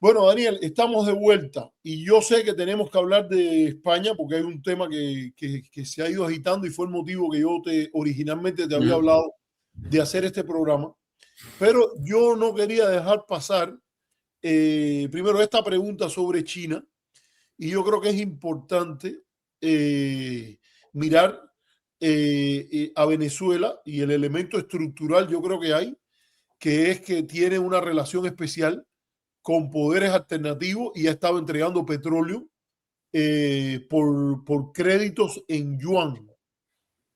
Bueno, Daniel, estamos de vuelta y yo sé que tenemos que hablar de España porque hay un tema que se ha ido agitando y fue el motivo que yo originalmente te había hablado de hacer este programa. Pero yo no quería dejar pasar primero esta pregunta sobre China y yo creo que es importante mirar a Venezuela y el elemento estructural yo creo que hay, que es que tiene una relación especial con poderes alternativos y ha estado entregando petróleo por créditos en yuan,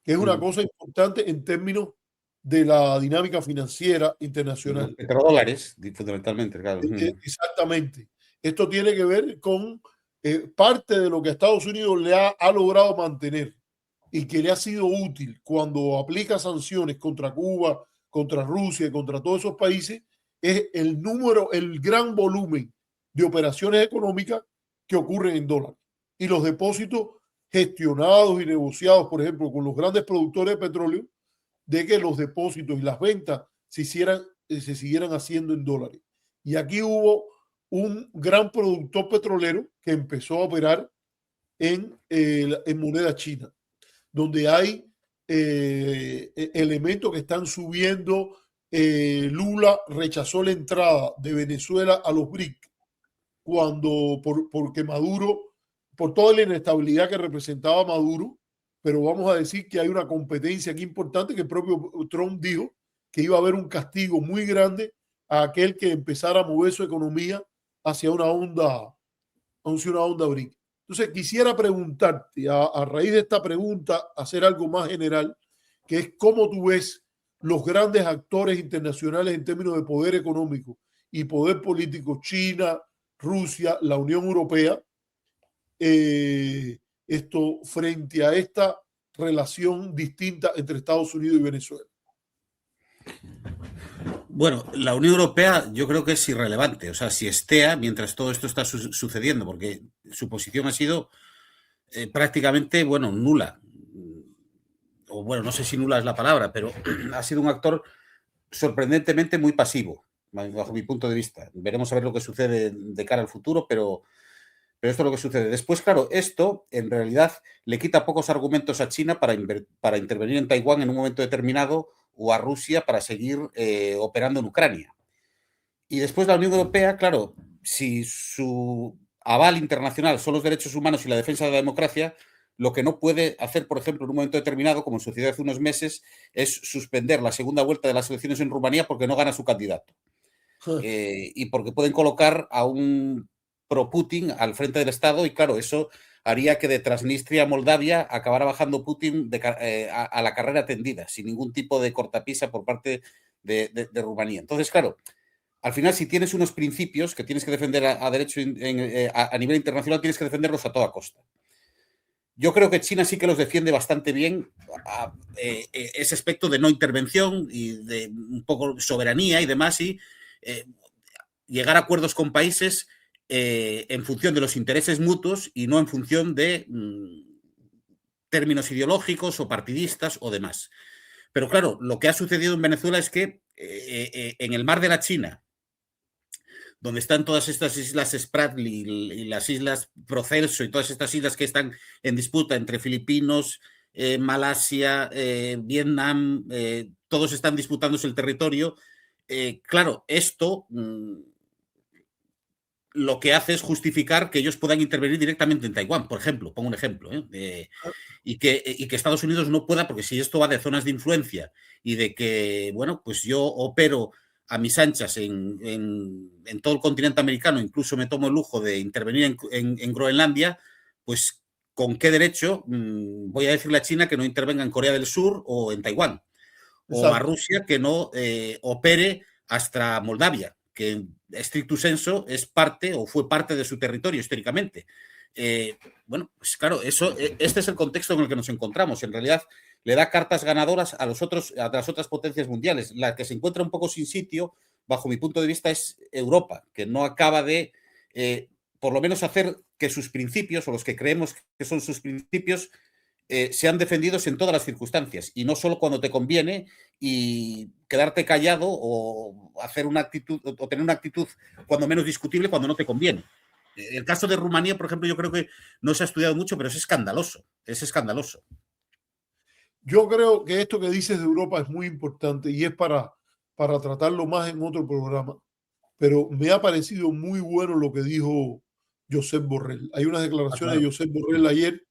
que es una cosa importante en términos de la dinámica financiera internacional. Petrodólares, fundamentalmente, claro. Exactamente. Esto tiene que ver con parte de lo que Estados Unidos ha logrado mantener y que le ha sido útil cuando aplica sanciones contra Cuba, contra Rusia y contra todos esos países, es el número, el gran volumen de operaciones económicas que ocurren en dólares. Y los depósitos gestionados y negociados, por ejemplo, con los grandes productores de petróleo, de que los depósitos y las ventas se siguieran haciendo en dólares. Y aquí hubo un gran productor petrolero que empezó a operar en moneda china, donde hay elementos que están subiendo. Lula rechazó la entrada de Venezuela a los BRIC porque Maduro, por toda la inestabilidad que representaba Maduro, pero vamos a decir que hay una competencia aquí importante que el propio Trump dijo que iba a haber un castigo muy grande a aquel que empezara a mover su economía hacia una onda BRIC. Entonces, quisiera preguntarte, a raíz de esta pregunta, hacer algo más general, que es cómo tú ves los grandes actores internacionales en términos de poder económico y poder político, China, Rusia, la Unión Europea, esto frente a esta relación distinta entre Estados Unidos y Venezuela. Bueno, la Unión Europea yo creo que es irrelevante, o sea, si estea mientras todo esto está sucediendo, porque su posición ha sido prácticamente, bueno, nula. O bueno, no sé si nula es la palabra, pero ha sido un actor sorprendentemente muy pasivo, bajo mi punto de vista. Veremos a ver lo que sucede de cara al futuro, pero esto es lo que sucede. Después, claro, esto en realidad le quita pocos argumentos a China para intervenir en Taiwán en un momento determinado o a Rusia para seguir operando en Ucrania. Y después la Unión Europea, claro, si su aval internacional son los derechos humanos y la defensa de la democracia, lo que no puede hacer, por ejemplo, en un momento determinado, como sucedió hace unos meses, es suspender la segunda vuelta de las elecciones en Rumanía porque no gana su candidato. Y porque pueden colocar a un pro-Putin al frente del Estado y, claro, eso haría que de Transnistria a Moldavia acabara bajando Putin a la carrera tendida, sin ningún tipo de cortapisa por parte de Rumanía. Entonces, claro, al final, si tienes unos principios que tienes que defender a derecho a nivel internacional, tienes que defenderlos a toda costa. Yo creo que China sí que los defiende bastante bien, ese aspecto de no intervención y de un poco soberanía y demás, y llegar a acuerdos con países en función de los intereses mutuos y no en función de términos ideológicos o partidistas o demás. Pero claro, lo que ha sucedido en Venezuela es que en el mar de la China, donde están todas estas islas Spratly y las islas Procelso y todas estas islas que están en disputa entre filipinos, Malasia, Vietnam, todos están disputándose el territorio. Claro, esto lo que hace es justificar que ellos puedan intervenir directamente en Taiwán, por ejemplo, pongo un ejemplo, y que Estados Unidos no pueda, porque si esto va de zonas de influencia y de que, bueno, pues yo opero a mis anchas en todo el continente americano, incluso me tomo el lujo de intervenir en Groenlandia, pues ¿con qué derecho voy a decirle a China que no intervenga en Corea del Sur o en Taiwán? O a Rusia que no opere hasta Moldavia, que en stricto sensu es parte o fue parte de su territorio históricamente. Bueno, pues claro, este es el contexto en el que nos encontramos. En realidad, le da cartas ganadoras a las otras potencias mundiales. La que se encuentra un poco sin sitio, bajo mi punto de vista, es Europa, que no acaba de, por lo menos, hacer que sus principios, o los que creemos que son sus principios, sean defendidos en todas las circunstancias y no solo cuando te conviene y quedarte callado o hacer una actitud o tener una actitud cuando menos discutible cuando no te conviene. El caso de Rumanía, por ejemplo, yo creo que no se ha estudiado mucho, pero es escandaloso. Es escandaloso. Yo creo que esto que dices de Europa es muy importante y es para tratarlo más en otro programa, pero me ha parecido muy bueno lo que dijo Josep Borrell. Hay unas declaraciones Claro. de Josep Borrell ayer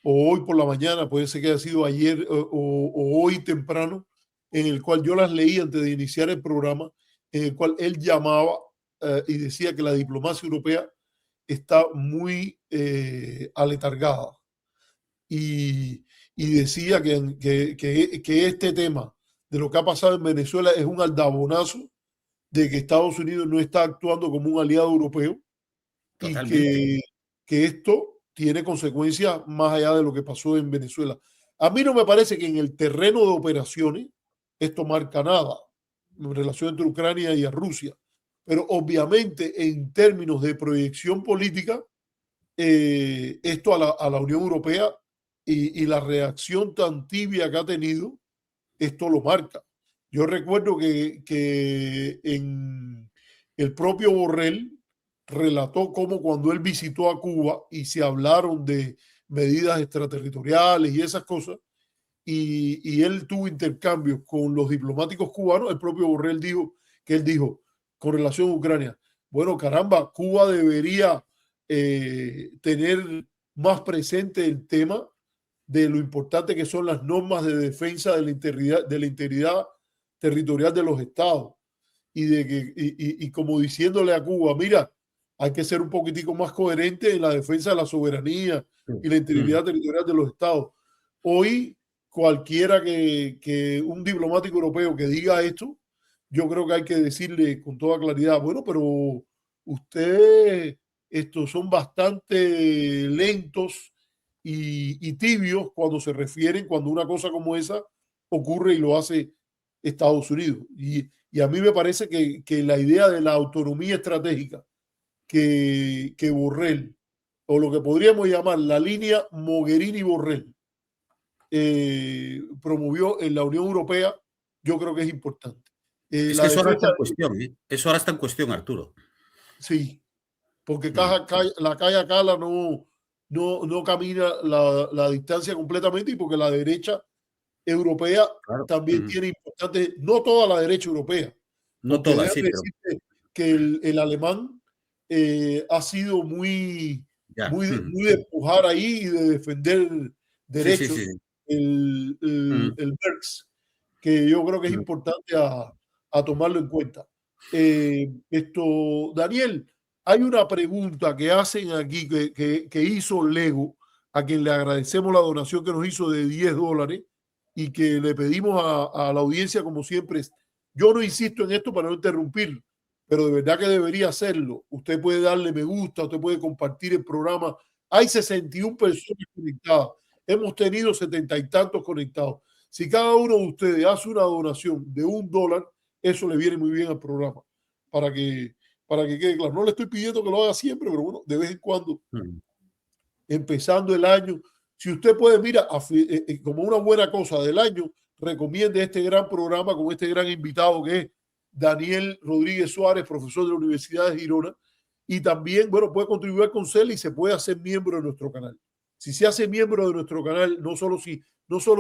o hoy por la mañana, puede ser que haya sido ayer o hoy temprano, en el cual yo las leí antes de iniciar el programa, en el cual él llamaba y decía que la diplomacia europea está muy aletargada y decía que este tema de lo que ha pasado en Venezuela es un aldabonazo de que Estados Unidos no está actuando como un aliado europeo y Totalmente. que esto tiene consecuencias más allá de lo que pasó en Venezuela. A mí no me parece que en el terreno de operaciones esto marca nada en relación entre Ucrania y a Rusia, pero obviamente en términos de proyección política, esto a la Unión Europea y la reacción tan tibia que ha tenido, esto lo marca. Yo recuerdo que en el propio Borrell relató cómo cuando él visitó a Cuba y se hablaron de medidas extraterritoriales y esas cosas, y él tuvo intercambios con los diplomáticos cubanos, el propio Borrell dijo que él dijo con relación a Ucrania, bueno, caramba, Cuba debería tener más presente el tema de lo importante que son las normas de defensa de la integridad territorial de los estados y, de que, y como diciéndole a Cuba, mira, hay que ser un poquitico más coherente en la defensa de la soberanía y la integridad territorial de los estados. Hoy, cualquiera que un diplomático europeo que diga esto, yo creo que hay que decirle con toda claridad, bueno, pero ustedes estos son bastante lentos y tibios cuando se refieren, cuando una cosa como esa ocurre y lo hace Estados Unidos. Y a mí me parece que la idea de la autonomía estratégica que Borrell, o lo que podríamos llamar la línea Mogherini-Borrell, promovió en la Unión Europea, yo creo que es importante. Es que La eso ahora está defensa, en cuestión, ¿eh? Eso ahora está en cuestión, Arturo. sí, porque Mm, la calle Cala no camina la distancia completamente y porque la derecha europea claro. también tiene importantes, no toda la derecha europea, No porque todas, déjame sí, pero decirte que el alemán ha sido ya. muy de empujar ahí y de defender Sí, sí, derechos, sí. el Merx, que yo creo que es Mm. importante a tomarlo en cuenta. Daniel, hay una pregunta que hacen aquí que hizo Lego, a quien le agradecemos la donación que nos hizo de $10 y que le pedimos a la audiencia, como siempre, yo no insisto en esto para no interrumpir, pero de verdad que debería hacerlo. Usted puede darle me gusta, usted puede compartir el programa. Hay 61 personas conectadas. Hemos tenido 70 y tantos conectados. Si cada uno de ustedes hace una donación de $1, eso le viene muy bien al programa. Para que, para que quede claro. No le estoy pidiendo que lo haga siempre, pero bueno, de vez en cuando, empezando el año, si usted puede, mira, como una buena cosa del año, recomiende este gran programa con este gran invitado que es Daniel Rodríguez Suárez, profesor de la Universidad de Girona, y también, bueno, puede contribuir con CEL y se puede hacer miembro de nuestro canal. Si se hace miembro de nuestro canal, no solo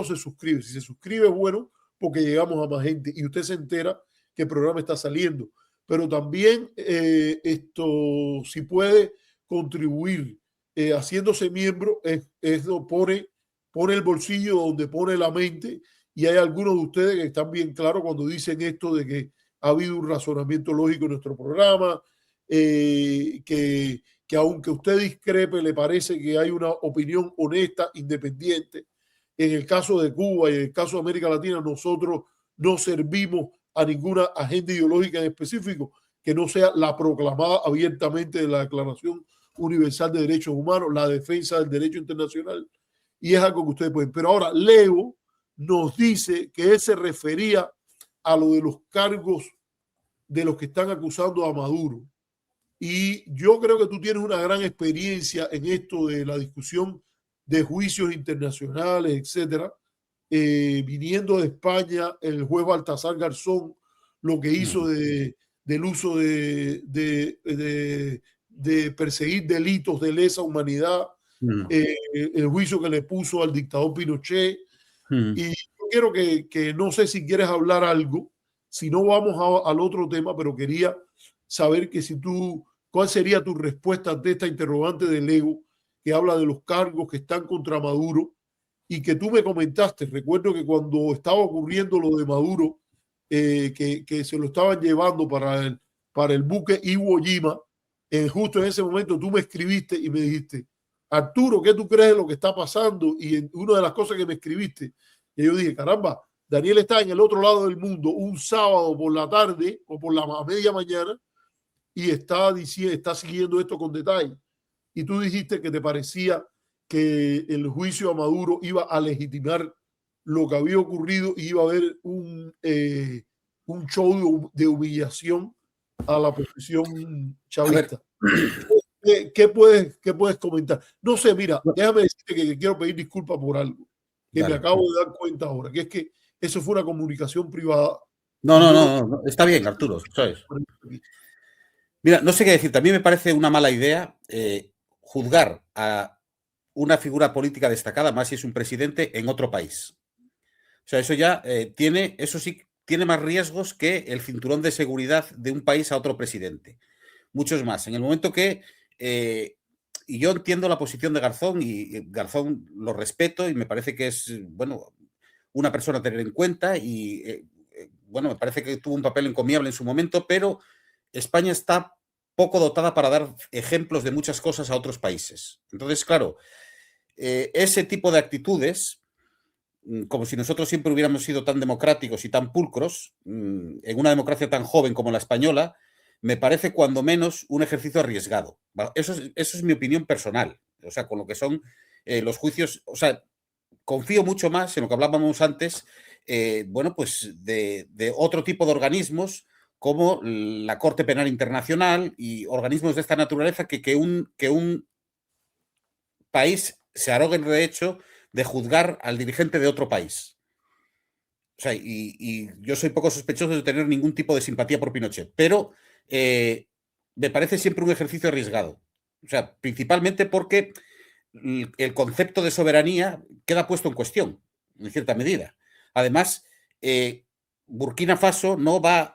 se suscribe, si se suscribe es bueno porque llegamos a más gente y usted se entera que el programa está saliendo, pero también si puede contribuir haciéndose miembro, pone el bolsillo donde pone la mente y hay algunos de ustedes que están bien claros cuando dicen esto de que ha habido un razonamiento lógico en nuestro programa, que aunque usted discrepe, le parece que hay una opinión honesta, independiente. En el caso de Cuba y en el caso de América Latina, nosotros no servimos a ninguna agenda ideológica en específico que no sea la proclamada abiertamente de la Declaración Universal de Derechos Humanos, la defensa del derecho internacional, y es algo que ustedes pueden. Pero ahora Leo nos dice que él se refería a lo de los cargos de los que están acusando a Maduro. Y yo creo que tú tienes una gran experiencia en esto de la discusión de juicios internacionales, etcétera. Viniendo de España, el juez Baltasar Garzón, lo que hizo del uso de perseguir delitos de lesa humanidad, el juicio que le puso al dictador Pinochet. Y yo quiero que no sé si quieres hablar algo, si no vamos al otro tema, pero quería saber que si tú, ¿cuál sería tu respuesta ante esta interrogante de Lego que habla de los cargos que están contra Maduro y que tú me comentaste? Recuerdo que cuando estaba ocurriendo lo de Maduro, que se lo estaban llevando para el buque Iwo Jima, justo en ese momento tú me escribiste y me dijiste, Arturo, ¿qué tú crees de lo que está pasando? Y una de las cosas que me escribiste, que yo dije, caramba, Daniel está en el otro lado del mundo un sábado por la tarde o por la media mañana y está siguiendo esto con detalle. Y tú dijiste que te parecía que el juicio a Maduro iba a legitimar lo que había ocurrido y iba a haber un show de humillación a la posición chavista. ¿Qué puedes comentar? No sé, mira, déjame decirte que quiero pedir disculpas por algo que me acabo de dar cuenta ahora, que es que eso fue una comunicación privada. No, está bien, Arturo, ¿sabes? Mira, no sé qué decirte. A mí me parece una mala idea juzgar a una figura política destacada, más si es un presidente, en otro país. O sea, eso ya eso sí tiene más riesgos que el cinturón de seguridad de un país a otro presidente. Muchos más. En el momento que y yo entiendo la posición de Garzón y Garzón lo respeto y me parece que es, bueno, una persona a tener en cuenta y, bueno, me parece que tuvo un papel encomiable en su momento, pero España está poco dotada para dar ejemplos de muchas cosas a otros países. Entonces, claro, ese tipo de actitudes, como si nosotros siempre hubiéramos sido tan democráticos y tan pulcros, en una democracia tan joven como la española, me parece cuando menos un ejercicio arriesgado. Eso es mi opinión personal. O sea, con lo que son los juicios, o sea, confío mucho más en lo que hablábamos antes, bueno, pues de otro tipo de organismos como la Corte Penal Internacional y organismos de esta naturaleza que un país se arrogue el derecho de juzgar al dirigente de otro país. O sea, y yo soy poco sospechoso de tener ningún tipo de simpatía por Pinochet, pero me parece siempre un ejercicio arriesgado. O sea, principalmente porque el concepto de soberanía queda puesto en cuestión, en cierta medida. Además, Burkina Faso no va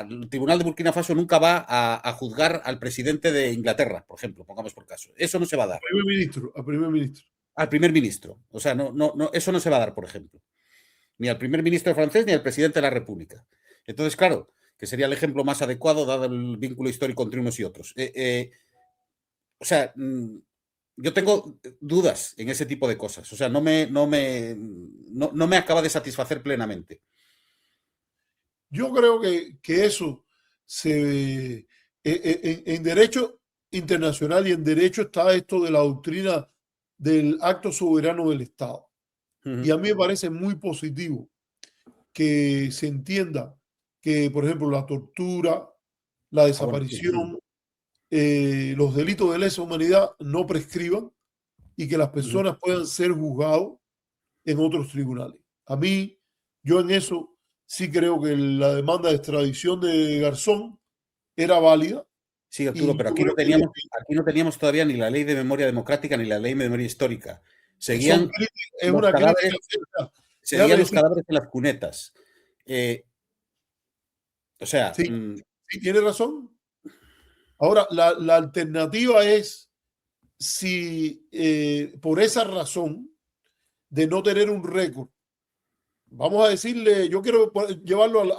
el Tribunal de Burkina Faso nunca va a juzgar al presidente de Inglaterra, por ejemplo, pongamos por caso. Eso no se va a dar. Al primer ministro. Al primer ministro. O sea, eso no se va a dar, por ejemplo. Ni al primer ministro francés ni al presidente de la República. Entonces, claro, que sería el ejemplo más adecuado dado el vínculo histórico entre unos y otros. O sea, yo tengo dudas en ese tipo de cosas. O sea, no me acaba de satisfacer plenamente. Yo creo que eso en derecho internacional y en derecho está esto de la doctrina del acto soberano del Estado. Y a mí me parece muy positivo que se entienda que, por ejemplo, la tortura, la desaparición, los delitos de lesa humanidad no prescriban y que las personas puedan ser juzgados en otros tribunales. A mí, yo en eso sí creo que la demanda de extradición de Garzón era válida. Sí, Arturo, pero aquí no teníamos todavía ni la ley de memoria democrática ni la ley de memoria histórica. Seguían los cadáveres en las cunetas. O sea... Sí, sí, tiene razón. Ahora, la alternativa es si por esa razón de no tener un récord, vamos a decirle, yo quiero llevarlo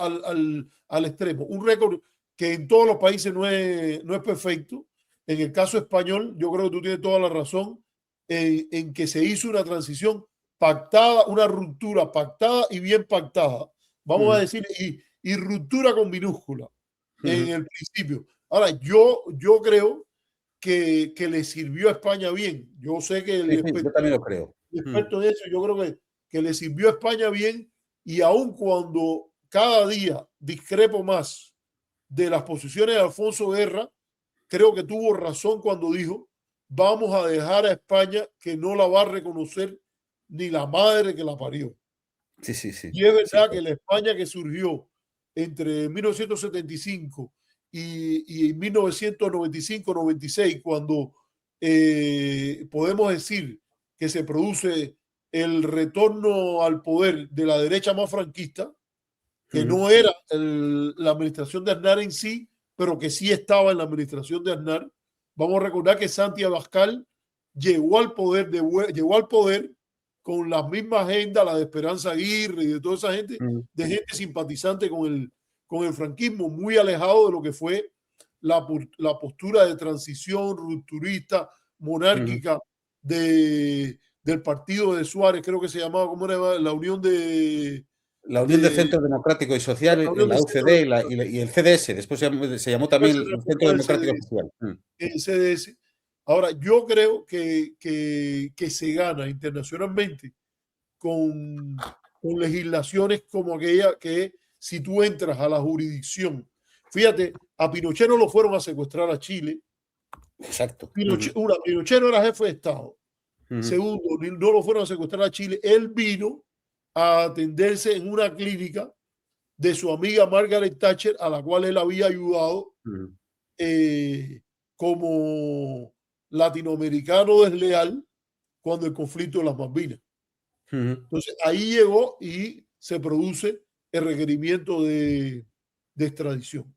al extremo, un récord que en todos los países no es perfecto. En el caso español, yo creo que tú tienes toda la razón en que se hizo una transición pactada, una ruptura pactada y bien pactada. Vamos a decir, y ruptura con minúscula en el principio. Ahora, yo creo que le sirvió a España bien. Yo sé que yo también lo creo. Experto en eso, yo creo que le sirvió a España bien, y aun cuando cada día discrepo más de las posiciones de Alfonso Guerra, creo que tuvo razón cuando dijo vamos a dejar a España que no la va a reconocer ni la madre que la parió. Sí, sí, sí. Y es verdad Sí. que la España que surgió entre 1975 y 1995-96, cuando podemos decir que se produce el retorno al poder de la derecha más franquista, que no era la administración de Aznar en sí, pero que sí estaba en la administración de Aznar. Vamos a recordar que Santi Abascal llegó al poder, llegó al poder con la misma agenda, la de Esperanza Aguirre y de toda esa gente, de gente simpatizante con el franquismo, muy alejado de lo que fue la postura de transición rupturista, monárquica del partido de Suárez, creo que se llamaba, ¿cómo era? La Unión La Unión de Centro Democrático y Social, la la UCD y el CDS, después se llamó también el Centro Democrático Social. El CDS. Ahora, yo creo que se gana internacionalmente con legislaciones como aquella que si tú entras a la jurisdicción, fíjate, a Pinochet no lo fueron a secuestrar a Chile. Exacto. Pinochet no era jefe de Estado. Segundo, no lo fueron a secuestrar a Chile. Él vino a atenderse en una clínica de su amiga Margaret Thatcher, a la cual él había ayudado como latinoamericano desleal cuando el conflicto de las Malvinas. Entonces ahí llegó y se produce el requerimiento de extradición.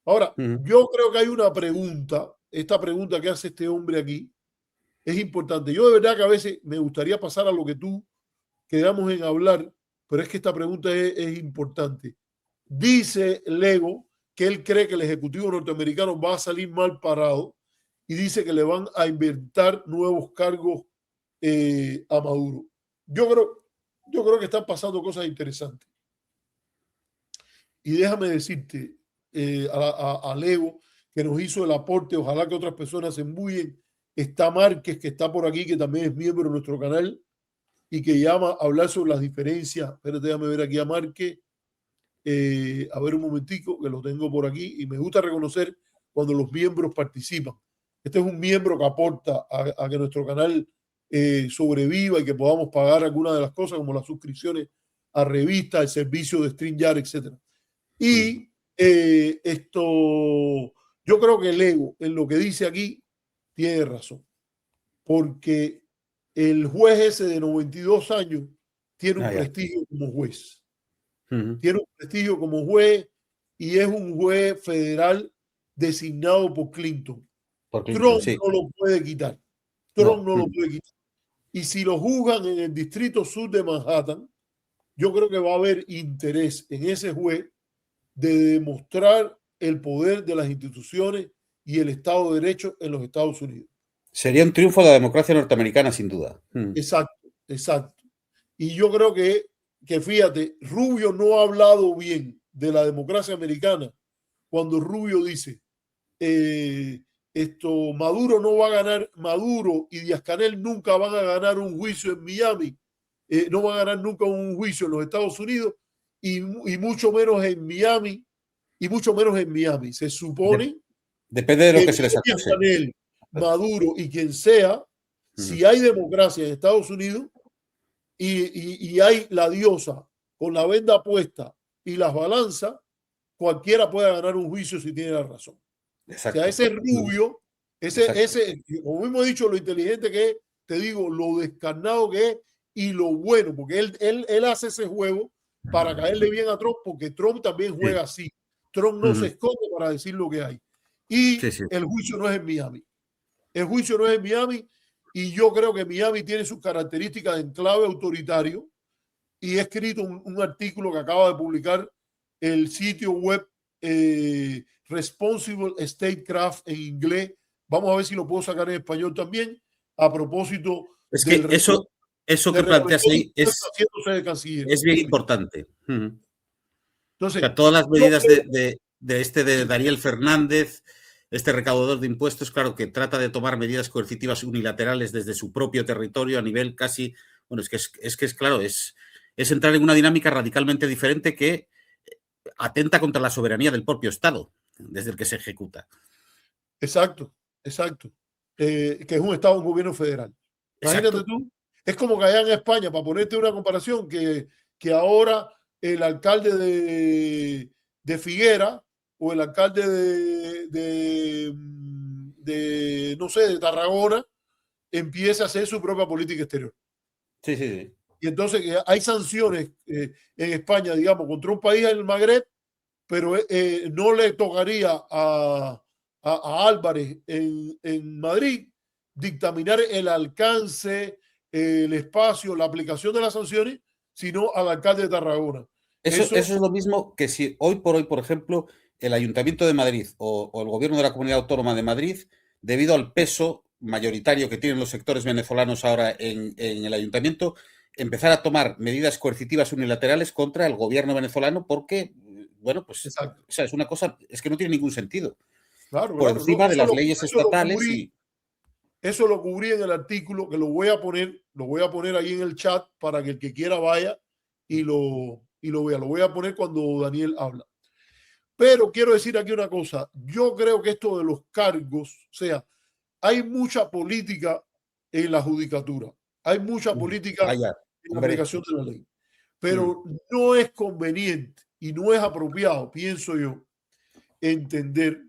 Ahora, yo creo que hay una pregunta, esta pregunta que hace este hombre aquí es importante. Yo de verdad que a veces me gustaría pasar a lo que tú quedamos en hablar, pero es que esta pregunta es importante. Dice Lego que él cree que el Ejecutivo norteamericano va a salir mal parado y dice que le van a inventar nuevos cargos a Maduro. Yo creo que están pasando cosas interesantes. Y déjame decirte a Lego que nos hizo el aporte, ojalá que otras personas se embullen. Está Márquez, que está por aquí, que también es miembro de nuestro canal y que llama a hablar sobre las diferencias. Espérate, déjame ver aquí a Márquez. A ver un momentico, que lo tengo por aquí, y me gusta reconocer cuando los miembros participan. Este es un miembro que aporta a que nuestro canal sobreviva y que podamos pagar algunas de las cosas como las suscripciones a revistas, el servicio de StreamYard, etc. Y yo creo que Lego en lo que dice aquí tiene razón, porque el juez ese de 92 años tiene un prestigio como juez. Tiene un prestigio como juez y es un juez federal designado por Clinton. Trump sí. no lo puede quitar. Trump no lo puede quitar. Y si lo juzgan en el distrito sur de Manhattan, yo creo que va a haber interés en ese juez de demostrar el poder de las instituciones y el Estado de Derecho en los Estados Unidos. Sería un triunfo de la democracia norteamericana, sin duda. Exacto, exacto. Y yo creo que fíjate, Rubio no ha hablado bien de la democracia americana cuando Rubio dice Maduro no va a ganar, Maduro y Díaz-Canel nunca van a ganar un juicio en Miami, no van a ganar nunca un juicio en los Estados Unidos y mucho menos en Miami, Se supone depende de lo que se les acuse. Díaz-Canel, Maduro y quien sea, si hay democracia en Estados Unidos y hay la diosa con la venda puesta y las balanzas, cualquiera puede ganar un juicio si tiene la razón. Exacto. O sea, ese Rubio, como mismo he dicho, lo inteligente que es, te digo, lo descarnado que es y lo bueno, porque él hace ese juego para caerle bien a Trump, porque Trump también juega así. Trump no se esconde para decir lo que hay. Y el juicio no es en Miami. El juicio no es en Miami y yo creo que Miami tiene sus características de enclave autoritario y he escrito un artículo que acaba de publicar el sitio web Responsible Statecraft en inglés. Vamos a ver si lo puedo sacar en español también. A propósito es que eso que planteas ahí es bien importante. Entonces, o sea, todas las medidas de Daniel Fernández, este recaudador de impuestos, claro que trata de tomar medidas coercitivas unilaterales desde su propio territorio a nivel casi, bueno, es entrar en una dinámica radicalmente diferente que atenta contra la soberanía del propio Estado, desde el que se ejecuta. Exacto, exacto. que es un Estado, un gobierno federal. Imagínate Exacto. tú, es como que allá en España, para ponerte una comparación, que ahora el alcalde de Figuera o el alcalde no sé, de Tarragona, empiece a hacer su propia política exterior. Sí, sí, sí. Y entonces hay sanciones en España, digamos, contra un país en el Magreb, pero no le tocaría a Álvarez en Madrid dictaminar el alcance, el espacio, la aplicación de las sanciones, sino al alcalde de Tarragona. Eso es lo mismo que si hoy por hoy, por ejemplo, el Ayuntamiento de Madrid o el Gobierno de la Comunidad Autónoma de Madrid, debido al peso mayoritario que tienen los sectores venezolanos ahora en el Ayuntamiento, empezar a tomar medidas coercitivas unilaterales contra el gobierno venezolano porque, bueno, pues, Exacto. o sea, es una cosa, es que no tiene ningún sentido. Claro, Por claro. No, encima de las leyes estatales y... eso lo cubrí en el artículo que lo voy a poner ahí en el chat para que el que quiera vaya y lo vea. Lo voy a poner cuando Daniel habla. Pero quiero decir aquí una cosa. Yo creo que esto de los cargos, o sea, hay mucha política en la judicatura. Hay mucha política Vaya, en la hombre. aplicación de la ley. Pero no es conveniente y no es apropiado, pienso yo, entender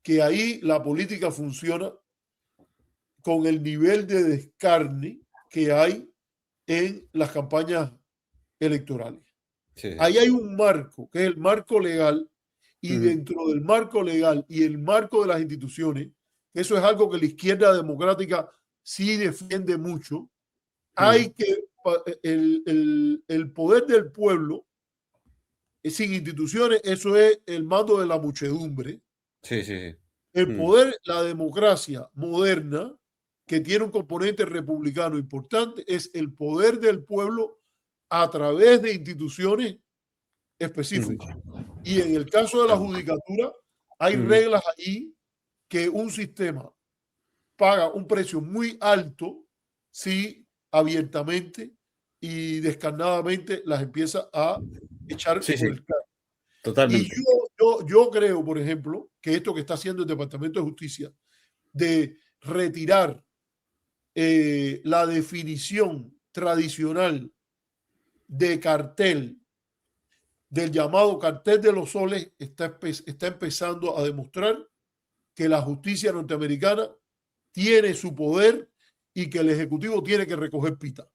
que ahí la política funciona con el nivel de descarne que hay en las campañas electorales. Sí, Ahí hay un marco, que es el marco legal, y sí. dentro del marco legal y el marco de las instituciones, eso es algo que la izquierda democrática sí defiende mucho, hay que el poder del pueblo sin instituciones, eso es el mando de la muchedumbre. Sí, sí, El sí. poder, la democracia moderna, que tiene un componente republicano importante, es el poder del pueblo a través de instituciones específicas. Y en el caso de la judicatura, hay reglas ahí que un sistema paga un precio muy alto si abiertamente y descarnadamente las empieza a echar Sí, por sí, el carro. Y totalmente. yo creo, por ejemplo, que esto que está haciendo el Departamento de Justicia de retirar la definición tradicional de cartel, del llamado cartel de los soles, está empezando a demostrar que la justicia norteamericana tiene su poder y que el Ejecutivo tiene que recoger pita.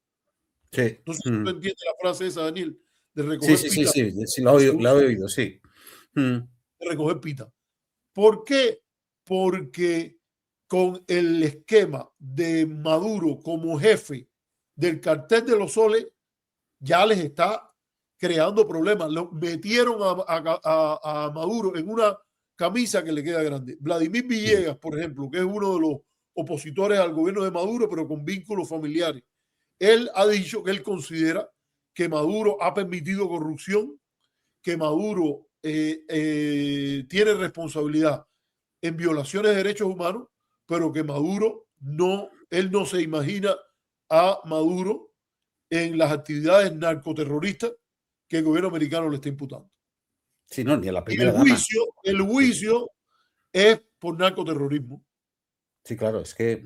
Sí. No sé si tú entiendes la frase esa, Daniel, de Sí, recoger sí, sí, pita. sí, sí, la he oído, sí. De recoger pita. ¿Por qué? Porque con el esquema de Maduro como jefe del cartel de los soles, ya les está creando problemas. Lo metieron a Maduro en una camisa que le queda grande. Vladimir Villegas, por ejemplo, que es uno de los opositores al gobierno de Maduro, pero con vínculos familiares. Él ha dicho que él considera que Maduro ha permitido corrupción, que Maduro tiene responsabilidad en violaciones de derechos humanos, pero que Maduro él no se imagina a Maduro en las actividades narcoterroristas que el gobierno americano le está imputando. Sí, no, ni a la Y primera dama. el Sí, juicio es por narcoterrorismo. sí, claro, es que...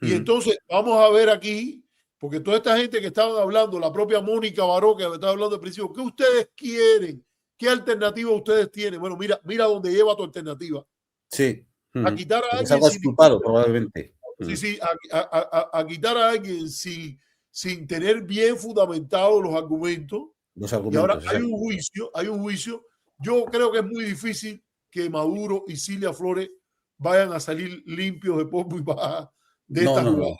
Y entonces vamos a ver aquí, porque toda esta gente que estaban hablando, la propia Mónica Baró que estaba hablando al principio, ¿qué ustedes quieren? ¿Qué alternativa ustedes tienen? Bueno, mira dónde lleva tu alternativa. Sí. A quitar a Porque alguien salgo sin ningún... exculpado, probablemente. Sí, sí, a quitar a alguien sin tener bien fundamentados los argumentos. Los Y ahora argumentos, exacto. hay un juicio. Yo creo que es muy difícil que Maduro y Cilia Flores vayan a salir limpios de polvo y baja de No, esta no, jugada. no.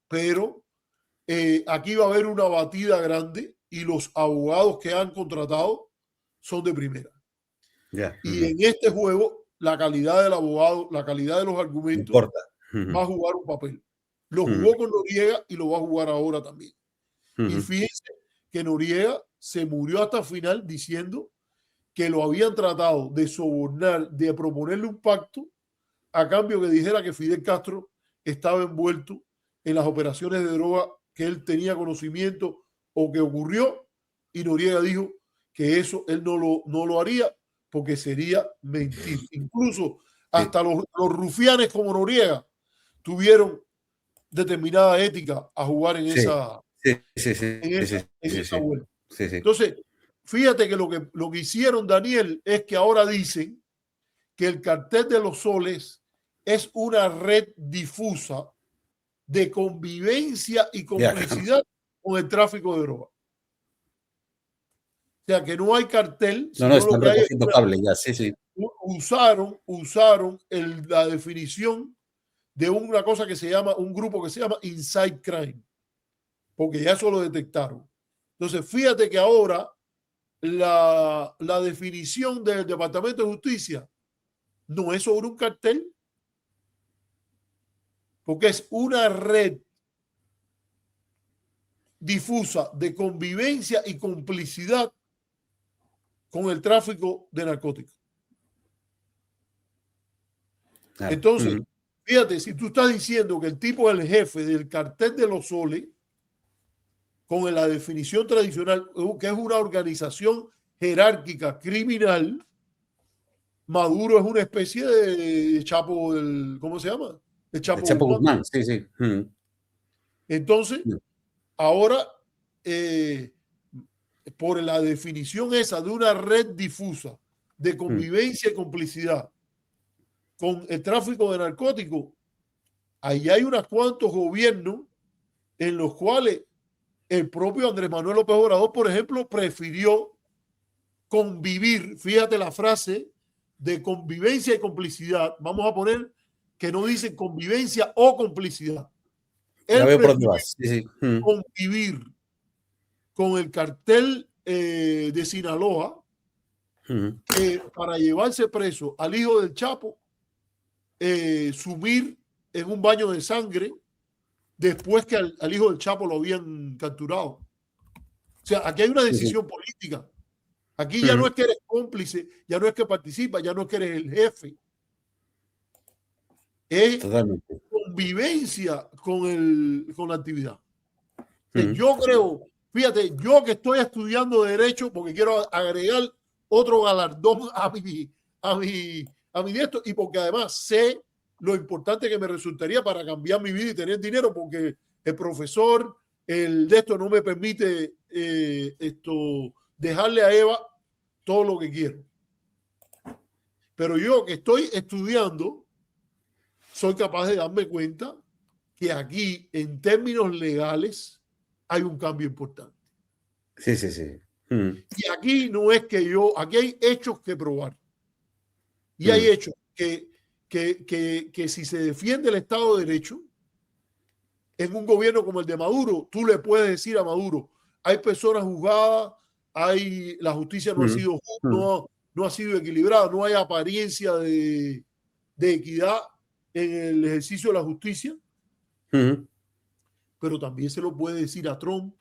Pero aquí va a haber una batida grande y los abogados que han contratado son de primera. Ya. Y en este juego, la calidad del abogado, la calidad de los No argumentos importa. va a jugar un papel. Lo jugó con Noriega y lo va a jugar ahora también. Y fíjense que Noriega se murió hasta el final diciendo que lo habían tratado de sobornar, de proponerle un pacto a cambio que dijera que Fidel Castro estaba envuelto en las operaciones de droga que él tenía conocimiento o que ocurrió, y Noriega dijo que eso él no lo haría porque sería mentir. Incluso Hasta los rufianes como Noriega tuvieron determinada ética a jugar en esa vuelta. Entonces, fíjate que lo que hicieron, Daniel, es que ahora dicen que el cartel de los soles es una red difusa de convivencia y complicidad con el tráfico de droga. O sea, que no hay cartel. No, están recogiendo cable ya, sí. Usaron la definición de una cosa que se llama, un grupo que se llama Inside Crime, porque ya eso lo detectaron. Entonces, fíjate que ahora la definición del Departamento de Justicia no es sobre un cartel, porque es una red difusa de convivencia y complicidad con el tráfico de narcóticos. Claro. Entonces, fíjate, si tú estás diciendo que el tipo es el jefe del cartel de los soles, con la definición tradicional, que es una organización jerárquica criminal, Maduro es una especie de Chapo, ¿cómo se llama? El Chapo Guzmán, sí. Entonces, ahora, por la definición esa de una red difusa de convivencia y complicidad con el tráfico de narcóticos, ahí hay unos cuantos gobiernos en los cuales el propio Andrés Manuel López Obrador, por ejemplo, prefirió convivir, fíjate la frase de convivencia y complicidad, vamos a poner que no dicen convivencia o complicidad. Él prefirió convivir con el cartel de Sinaloa para llevarse preso al hijo del Chapo, sumir en un baño de sangre después que al hijo del Chapo lo habían capturado. O sea, aquí hay una decisión política. Aquí ya no es que eres cómplice, ya no es que participas, ya no es que eres el jefe. Es convivencia con la actividad. Yo creo, fíjate, yo que estoy estudiando Derecho, porque quiero agregar otro galardón a mi de esto, y porque además sé lo importante que me resultaría para cambiar mi vida y tener dinero, porque el profesor, el de esto no me permite dejarle a Eva todo lo que quiero. Pero yo que estoy estudiando, soy capaz de darme cuenta que aquí, en términos legales, hay un cambio importante. Sí. Y aquí no es que aquí hay hechos que probar. Y hay hechos que si se defiende el Estado de Derecho, en un gobierno como el de Maduro, tú le puedes decir a Maduro, hay personas juzgadas, la justicia no ha sido justa, no ha sido equilibrada, no hay apariencia de equidad en el ejercicio de la justicia, pero también se lo puede decir a Trump.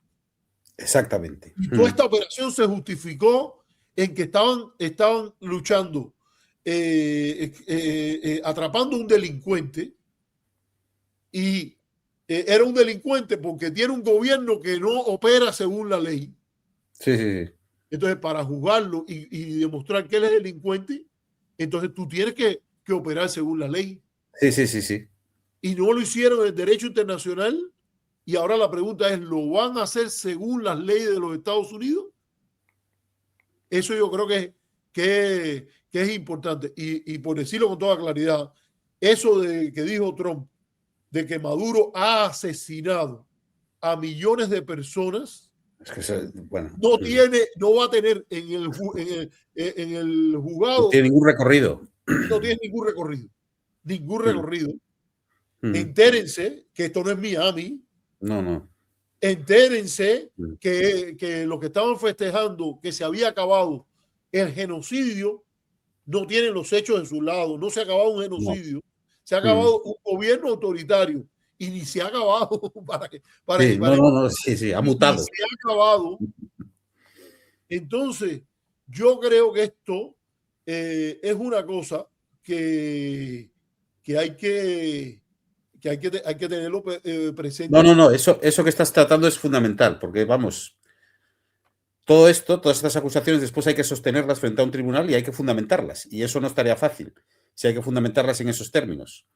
Exactamente. Y toda esta operación se justificó en que estaban luchando, atrapando a un delincuente, y era un delincuente porque tiene un gobierno que no opera según la ley. Sí. Entonces, para juzgarlo y demostrar que él es delincuente, entonces tú tienes que operar según la ley. Sí. Y no lo hicieron en el derecho internacional. Y ahora la pregunta es, ¿lo van a hacer según las leyes de los Estados Unidos? Eso yo creo que es importante. Y por decirlo con toda claridad, eso que dijo Trump, de que Maduro ha asesinado a millones de personas, es que no va a tener en el juzgado. No tiene ningún recorrido. No tiene ningún recorrido. Entérense que esto no es Miami. No. Entérense que los que estaban festejando que se había acabado el genocidio no tienen los hechos de su lado. No se ha acabado un genocidio. Se ha acabado un gobierno autoritario y ni se ha acabado ha mutado. Se ha acabado. Entonces, yo creo que esto es una cosa que hay que tenerlo presente. No, eso que estás tratando es fundamental, porque vamos, todo esto, todas estas acusaciones después hay que sostenerlas frente a un tribunal y hay que fundamentarlas, y eso no estaría fácil. si hay que fundamentarlas en esos términos.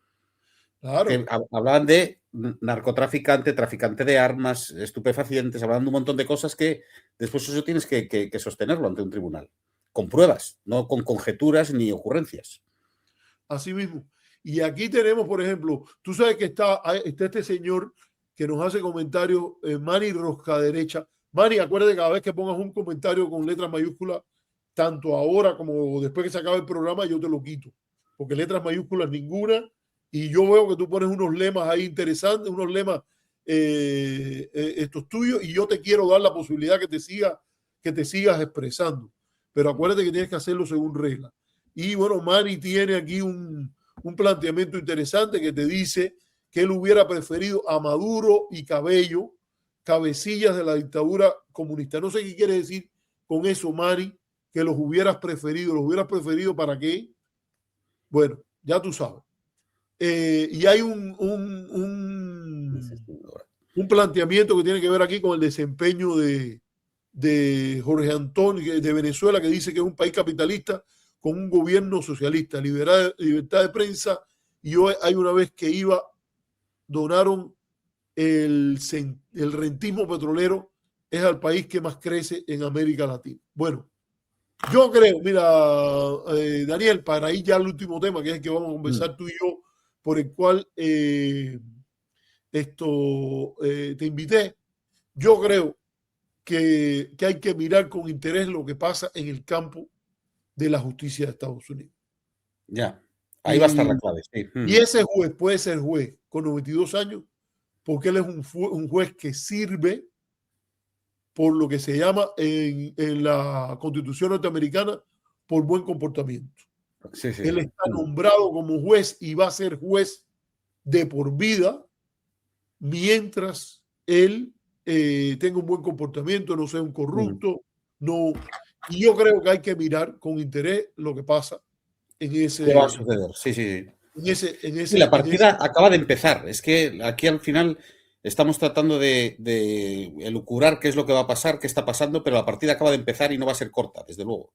Claro. Hablaban de narcotraficante, traficante de armas, estupefacientes, hablaban de un montón de cosas que después eso tienes que sostenerlo ante un tribunal, con pruebas, no con conjeturas ni ocurrencias. Así mismo. Y aquí tenemos, por ejemplo, tú sabes que está este señor que nos hace comentarios, Manny Rosca Derecha. Manny, acuérdate, cada vez que pongas un comentario con letras mayúsculas, tanto ahora como después que se acabe el programa, yo te lo quito. Porque letras mayúsculas ninguna. Y yo veo que tú pones unos lemas ahí interesantes, unos lemas estos tuyos, y yo te quiero dar la posibilidad que te sigas expresando. Pero acuérdate que tienes que hacerlo según regla. Y bueno, Manny tiene aquí un planteamiento interesante que te dice que él hubiera preferido a Maduro y Cabello, cabecillas de la dictadura comunista. No sé qué quiere decir con eso, Manny, que los hubieras preferido. ¿Los hubieras preferido para qué? Bueno, ya tú sabes. Y hay un planteamiento que tiene que ver aquí con el desempeño de Jorge Antonio de Venezuela, que dice que es un país capitalista con un gobierno socialista, libertad de prensa, y hoy hay una vez que donaron el rentismo petrolero, es el país que más crece en América Latina. Bueno, yo creo, mira, Daniel, para ir ya al último tema, que es el que vamos a conversar tú y yo, por el cual te invité, yo creo que hay que mirar con interés lo que pasa en el campo de la justicia de Estados Unidos. Ya, ahí va a estar la clave. Sí. Y ese juez puede ser juez con 92 años porque él es un juez que sirve por lo que se llama en la Constitución norteamericana por buen comportamiento. Sí. Él está nombrado como juez y va a ser juez de por vida mientras él tenga un buen comportamiento, no sea un corrupto, no. Y yo creo que hay que mirar con interés lo que pasa en ese. ¿Qué va a suceder? Sí, sí. Sí, la partida acaba de empezar. Es que aquí al final estamos tratando de elucubrar qué es lo que va a pasar, qué está pasando, pero la partida acaba de empezar y no va a ser corta, desde luego.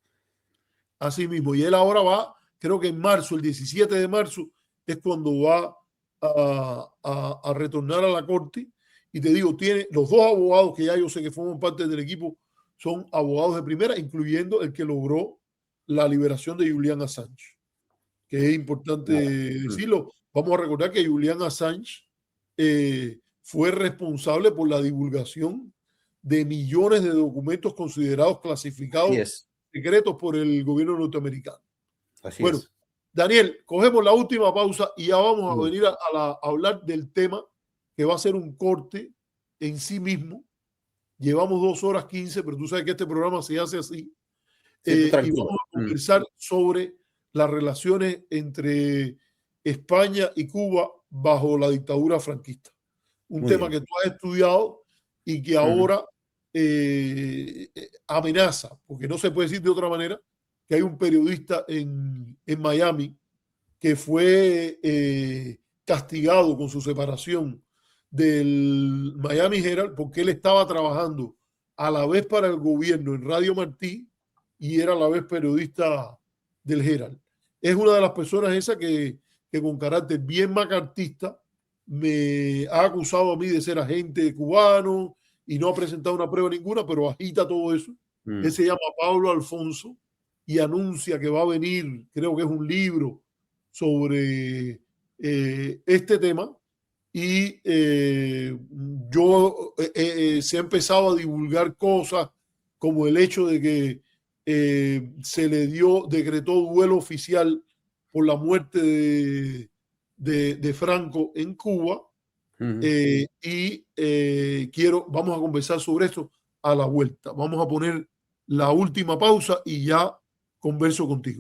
Así mismo. Y él ahora va, creo que en marzo, el 17 de marzo, es cuando va a retornar a la corte. Y te digo, tiene los dos abogados que ya yo sé que forman parte del equipo, son abogados de primera, incluyendo el que logró la liberación de Julian Assange, que es importante decirlo. Vamos a recordar que Julian Assange fue responsable por la divulgación de millones de documentos considerados clasificados secretos por el gobierno norteamericano. Bueno, Daniel, cogemos la última pausa y ya vamos a venir a hablar del tema que va a ser un corte en sí mismo. Llevamos 2 horas 15, pero tú sabes que este programa se hace así. Y vamos a conversar sobre las relaciones entre España y Cuba bajo la dictadura franquista. Un tema que tú has estudiado y que ahora amenaza, porque no se puede decir de otra manera, que hay un periodista en Miami que fue castigado con su separación del Miami Herald porque él estaba trabajando a la vez para el gobierno en Radio Martí y era a la vez periodista del Herald. Es una de las personas esas que con carácter bien macartista me ha acusado a mí de ser agente cubano y no ha presentado una prueba ninguna, pero agita todo eso. Él se llama Pablo Alfonso y anuncia que va a venir, creo que es un libro sobre este tema. Y se ha empezado a divulgar cosas como el hecho de que se le decretó duelo oficial por la muerte de Franco en Cuba. Vamos a conversar sobre esto a la vuelta. Vamos a poner la última pausa y ya converso contigo.